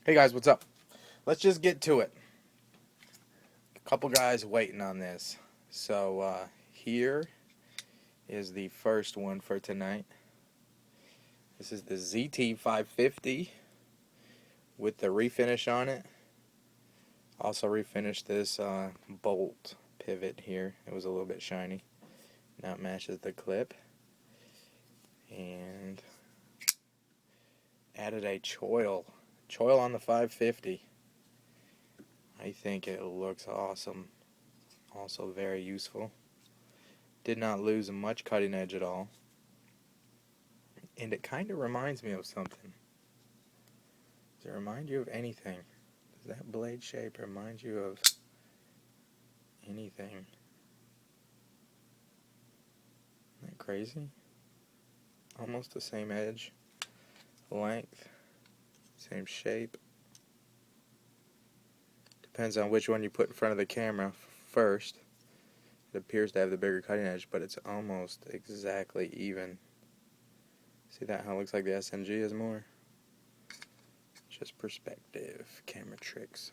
Hey guys, what's up? Let's just get to it. A couple guys waiting on this. So here is the first one for tonight. This is the Ziti 550 with the refinish on it. Also refinished this bolt pivot here. It was a little bit shiny. Now it matches the clip. And added a choil. Choil on the 550. I think it looks awesome. Also very useful. Did not lose much cutting edge at all. And it kind of reminds me of something. Does it remind you of anything? Does that blade shape remind you of anything? Isn't that crazy? Almost the same edge, length, same shape. Depends on which one you put in front of the camera first. It appears to have the bigger cutting edge, but it's almost exactly even. See that? How it looks like the SNG is more? Just perspective, camera tricks.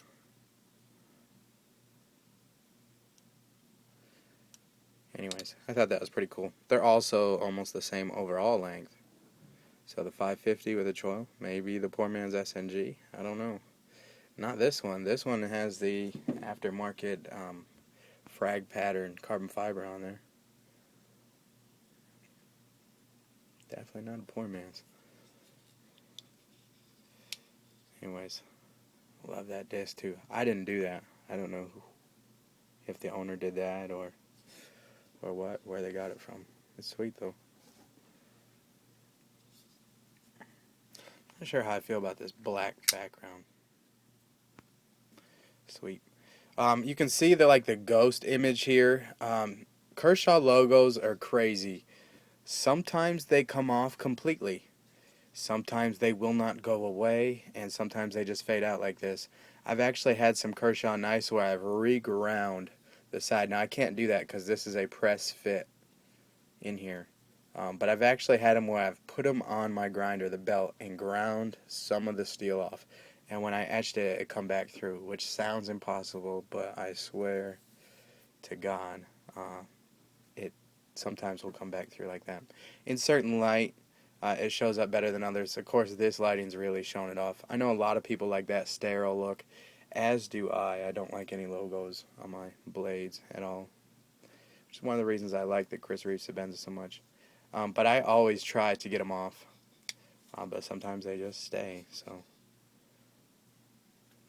Anyways, I thought that was pretty cool. They're also almost the same overall length. So the 550 with a choil, maybe the poor man's SNG. I don't know. Not this one. This one has the aftermarket frag pattern carbon fiber on there. Definitely not a poor man's. Anyways, love that disc too. I didn't do that. I don't know if the owner did that or what, where they got it from. It's sweet though. Not sure how I feel about this black background. Sweet. You can see the ghost image here. Kershaw logos are crazy. Sometimes they come off completely. Sometimes they will not go away, and sometimes they just fade out like this. I've actually had some Kershaw knives where I've reground the side. Now I can't do that because this is a press fit in here. But I've actually had them where I've put them on my grinder, the belt, and ground some of the steel off. And when I etched it, it come back through, which sounds impossible, but I swear to God, it sometimes will come back through like that. In certain light, it shows up better than others. Of course, this lighting's really showing it off. I know a lot of people like that sterile look, as do I. I don't like any logos on my blades at all, which is one of the reasons I like the Chris Reeve Sebenza so much. But I always try to get them off, but sometimes they just stay, so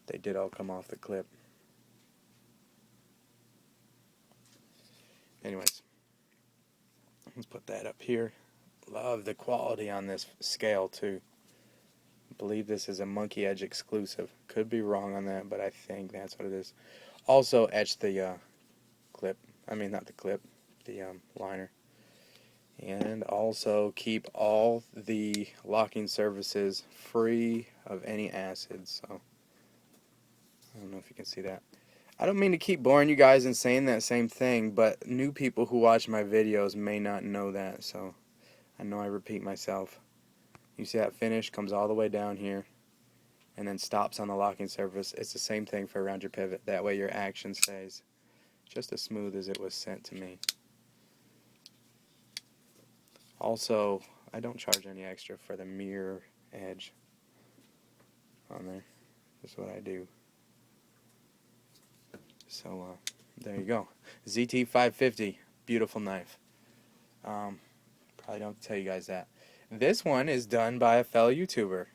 they did all come off the clip. Anyways, let's put that up here. Love the quality on this scale too. I believe this is a Monkey Edge exclusive. Could be wrong on that, but I think that's what it is. Also etched the clip. I mean, not the clip, the liner. And also keep all the locking surfaces free of any acid. So I don't know if you can see that. I don't mean to keep boring you guys and saying that same thing, but new people who watch my videos may not know that, so I know I repeat myself. You see that finish comes all the way down here and then stops on the locking surface. It's the same thing for around your pivot. That way your action stays just as smooth as it was sent to me. Also, I don't charge any extra for the mirror edge on there. That's what I do. So, there you go. ZT 550. Beautiful knife. Probably don't tell you guys that. This one is done by a fellow YouTuber,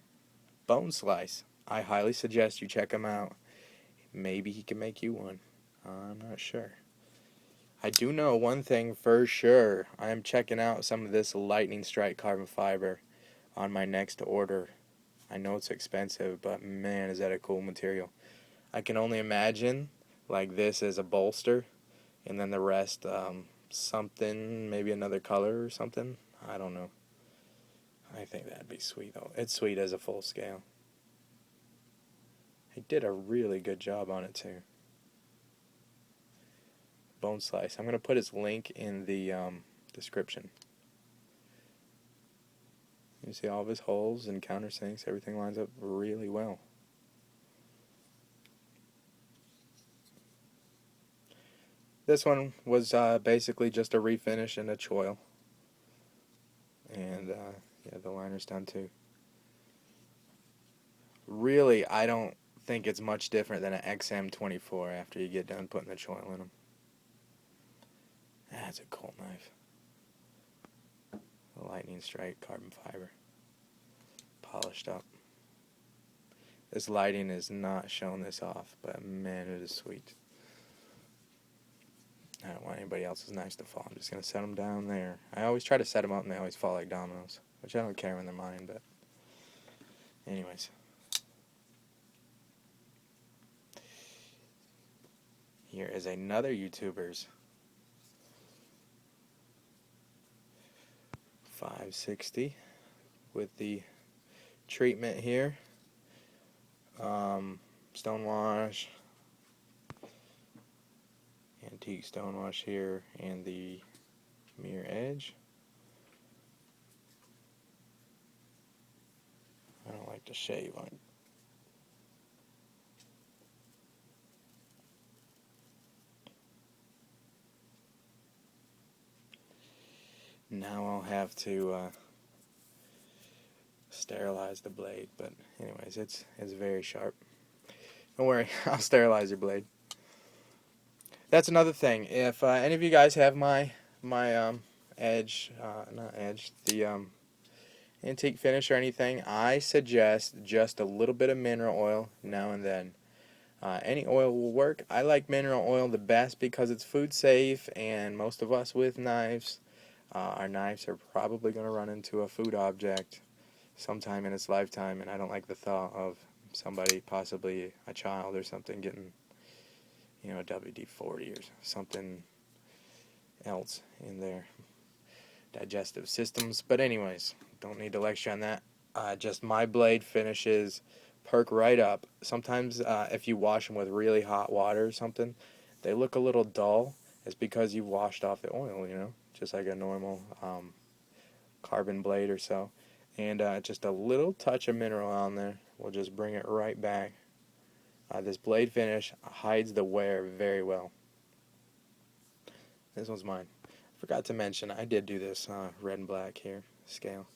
Bone Slice. I highly suggest you check him out. Maybe he can make you one. I'm not sure. I do know one thing for sure. I am checking out some of this lightning strike carbon fiber on my next order. I know it's expensive, but man, is that a cool material. I can only imagine like this as a bolster, and then the rest something, maybe another color or something. I don't know. I think that'd be sweet though. It's sweet as a full scale. He did a really good job on it too. Bone Slice. I'm going to put his link in the description. You see all of his holes and countersinks. Everything lines up really well. This one was basically just a refinish and a choil. And yeah, the liner's done too. Really, I don't think it's much different than an XM24 after you get done putting the choil in them. That's a cool knife. A lightning strike carbon fiber. Polished up. This lighting is not showing this off, but man, it is sweet. I don't want anybody else's knives to fall. I'm just going to set them down there. I always try to set them up and they always fall like dominoes, which I don't care when they're mine, but anyways. Here is another YouTuber's 560 with the treatment here. Stonewash, antique stonewash here, and the mirror edge. I don't like to shave on. Now I'll have to sterilize the blade, but anyways, it's very sharp. Don't worry, I'll sterilize your blade. That's another thing. If any of you guys have my edge, not edge, the antique finish or anything, I suggest just a little bit of mineral oil now and then. Any oil will work. I like mineral oil the best because it's food safe, and most of us with knives, our knives are probably going to run into a food object sometime in its lifetime, and I don't like the thought of somebody, possibly a child or something, getting, you know, a WD-40 or something else in their digestive systems. But anyways, don't need to lecture on that. Just my blade finishes perk right up. Sometimes if you wash them with really hot water or something, they look a little dull. It's because you've washed off the oil, you know, just like a normal carbon blade or so. And just a little touch of mineral on there will just bring it right back. This blade finish hides the wear very well. This one's mine. Forgot to mention, I did do this red and black here, scale.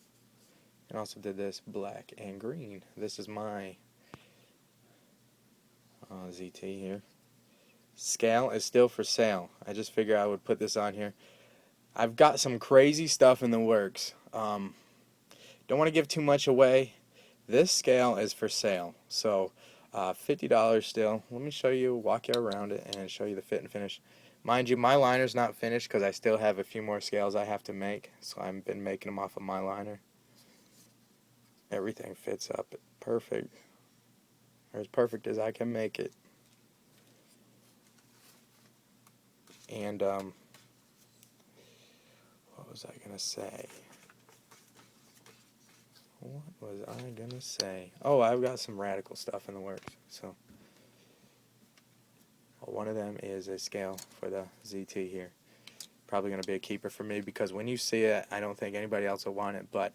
And also did this black and green. This is my Ziti here. Scale is still for sale. I just figured I would put this on here. I've got some crazy stuff in the works. Don't want to give too much away. This scale is for sale. So $50 still. Let me show you, walk you around it, and show you the fit and finish. Mind you, my liner's not finished because I still have a few more scales I have to make. So I've been making them off of my liner. Everything fits up perfect. Or as perfect as I can make it. And, what was I going to say? What was I going to say? Oh, I've got some radical stuff in the works. So, one of them is a scale for the ZT here. Probably going to be a keeper for me because when you see it, I don't think anybody else will want it. But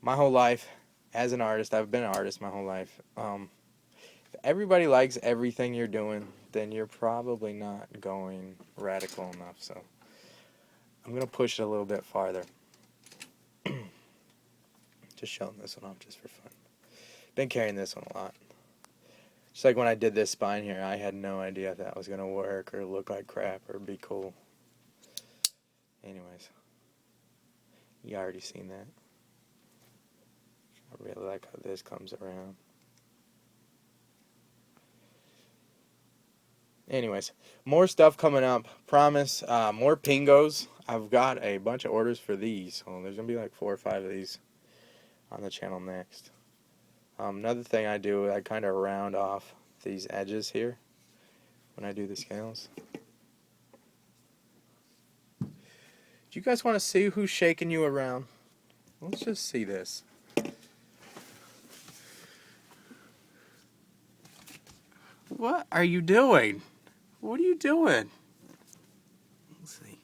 my whole life, as an artist, I've been an artist my whole life. If everybody likes everything you're doing, then you're probably not going radical enough. So I'm going to push it a little bit farther. Just showing this one off just for fun. Been carrying this one a lot. Just like when I did this spine here, I had no idea if that was going to work or look like crap or be cool. Anyways, you already seen that. I really like how this comes around. Anyways, more stuff coming up. Promise, more pingos. I've got a bunch of orders for these. So there's going to be like 4 or 5 of these on the channel next. Another thing I do, I kind of round off these edges here when I do the scales. Do you guys want to see who's shaking you around? Let's just see this. What are you doing? What are you doing? Let's see.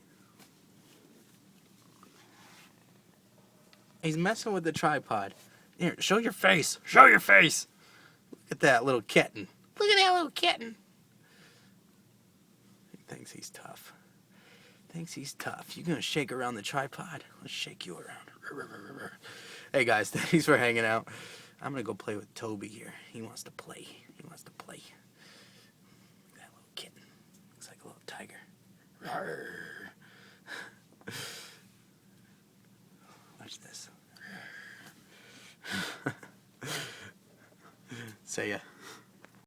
He's messing with the tripod. Here, show your face. Show your face. Look at that little kitten. Look at that little kitten. Thinks he's tough. Thinks he's tough. You gonna shake around the tripod? Let's shake you around. Hey guys, thanks for hanging out. I'm gonna go play with Toby here. He wants to play. He wants to play. That little kitten. Looks like a little tiger. Watch this. See ya.